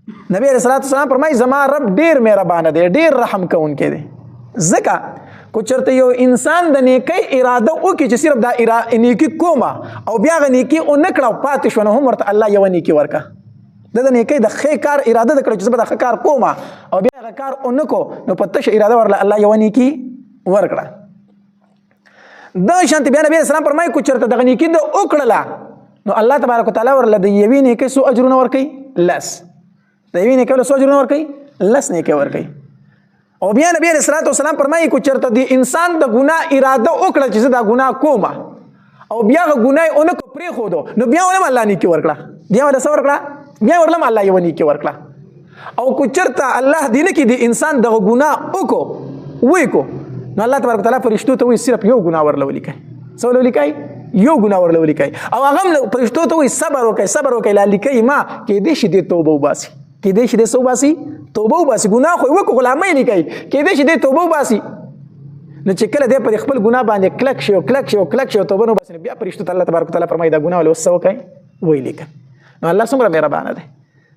نبی علیہ الصلوۃ والسلام فرمایي زما رب ډیر مهربان دی ډیر رحم کوونکی دی ځکه کو چرته یو انسان د نیکی اراده وکړي چې صرف دا نیکی کومه او بیا غ نیکی او نکړه پاتې شو نو هم ورته الله یو نیکی ورکا د نیکی د ښه کار اراده د کړو چې زه به د ښه کار کومه او بیا هغه کار او نکو نو په تشه اراده ورله الله یو نیکی ورکړه دا شانتي بیا نبی اسلام فرمایي کو چرته دغه نیکی د وکړله نو الله تبارک وتعالى ورله د یوې نیکی سو اجرونه ورکوي لس د یوې نیکی له سو اجرونه ورکوي لس نیکی ورکوي او بیا نبی علیہ الصلوۃ والسلام فرمایي کو چرته دی انسان د ګناه اراده وکړه چې زه دا ګناه کومه او بیا غ ګناه اونکو پرې خو دو نو بیا ولم الله نیکی ورکړه بیا ول څور ورکړه بیا ورلم الله یو نیکی ورکړه او کو چرته الله دینه کې دی انسان د ګناه وکړو وای کو نو الله تبارک وتعالى فرشتو ته وي صرف یو ګناه ورلولي کوي څو لولي کوي یو ګناه ورلولي کوي او هغه فرشتو ته وي صبر وکي لا لیکي ما کې دې شي دې توبه وباسي کې دې شي دې سوباسي توبه وباسي ګناه خو وکړو غلامي نه کوي کې دې شي دې توبه وباسي نو چې کله دې پر خپل ګناه باندې کلک شو توبه نو باسي بیا فرشتو ته الله تبارک وتعالى فرمایي دا ګناه ول وسو کوي وی لیکه نو الله څومره مهربان دی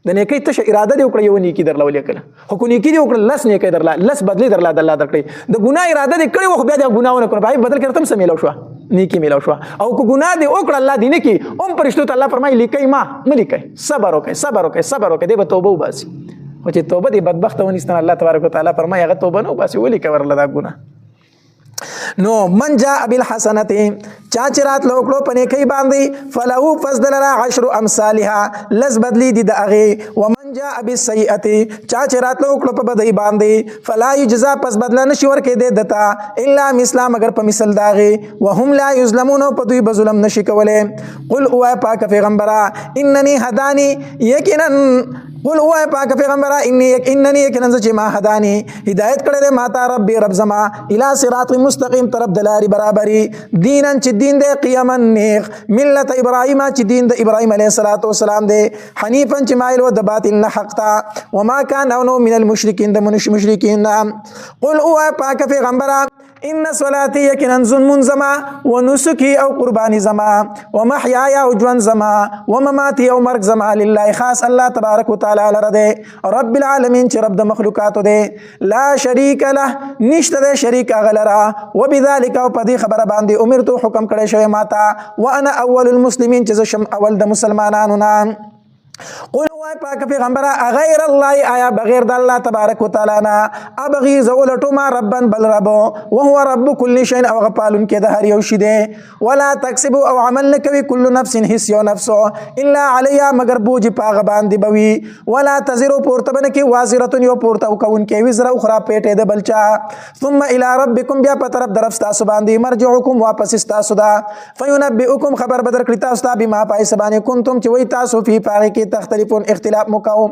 د نیکی ته اراده دی وکړه یو نیکی درلو لیکله خو کو نیکی دی وکړه لس نیکی درلا لس بدلی درلا د الله درکړي د ګناه اراده دی کړي خو بیا د ګناونه کړو بای بدل کړتم سمېلو شو نیکی میلو شو او کو ګناه دی وکړه الله دینه کې هم پرشتو ته الله فرمایي لیکي ما ملي صبر وکي دی به توبه وباسي خو چې توبه دی بدبخت ونیستنه الله تبارک وتعالى فرمایي هغه توبه نو باسي ولي کورله دا ګناه نو من جاء بالحسنه چا چرات لوکلو پنه کوي باندې فلهو فضل را 10 امثالها لز بدلی دي دغه ومن جاء بالسيئه چا چرات لوکلو په بدی باندې فلا يجزا پس بدل نشي ورکې دي دتا الا مثل مگر په مثل داغه وهم لا يظلمون په دوی بظلم نشي کوله قل او پاک پیغمبره انني هداني یقینا قل او پاک پیغمبره انني یقینا چې ما هداني هدایت کړل ماته رب زما الى صراط مستقیم طرف دلاري برابري دینن چې دین د قیامت نیغ ملت ابراهیم چې دین د ابراهیم علیه السلام دی حنیفا چې مایل و د باطل نه حق تا وما كان او من المشرکین د مشرکین قل او پاک پیغمبره ان صلاتي یقینا زمون زما ونسكي او قرباني زما ومحياي او ژوند زما ومماتي او مرګ زما لله خاص الله تبارک وتعالى لرده رب العالمین چې رب د مخلوقات دی لا شریک له نشته د شریک غلرا وبذلك او پدې خبره باندې امرته حکم کړی شوی ماته وانا اول المسلمین چې شم اول د مسلمانانو نه قل وای پاک پیغمبره غیر الله آیا بغیر د الله تبارک وتعالى نه ابغي زولتو ما ربن بل رب وهو رب كل شيء او غفالن کې د هر یو شی دی ولا تکسب او عمل نکوي كل نفس حس یو نفس الا عليها مگر بوج پاغه باندې بوي ولا تزر پورته بن کې وازره یو پورته کوون کې وزر اخرى پیټه د بلچا ثم الى ربكم بیا په طرف درف تاسو باندې مرجعكم واپس تاسو دا فينبئكم خبر بدر کړی تاسو بما پای سبانه کنتم چې وای تاسو فی پاره کې تختلفون اختلاف مکاو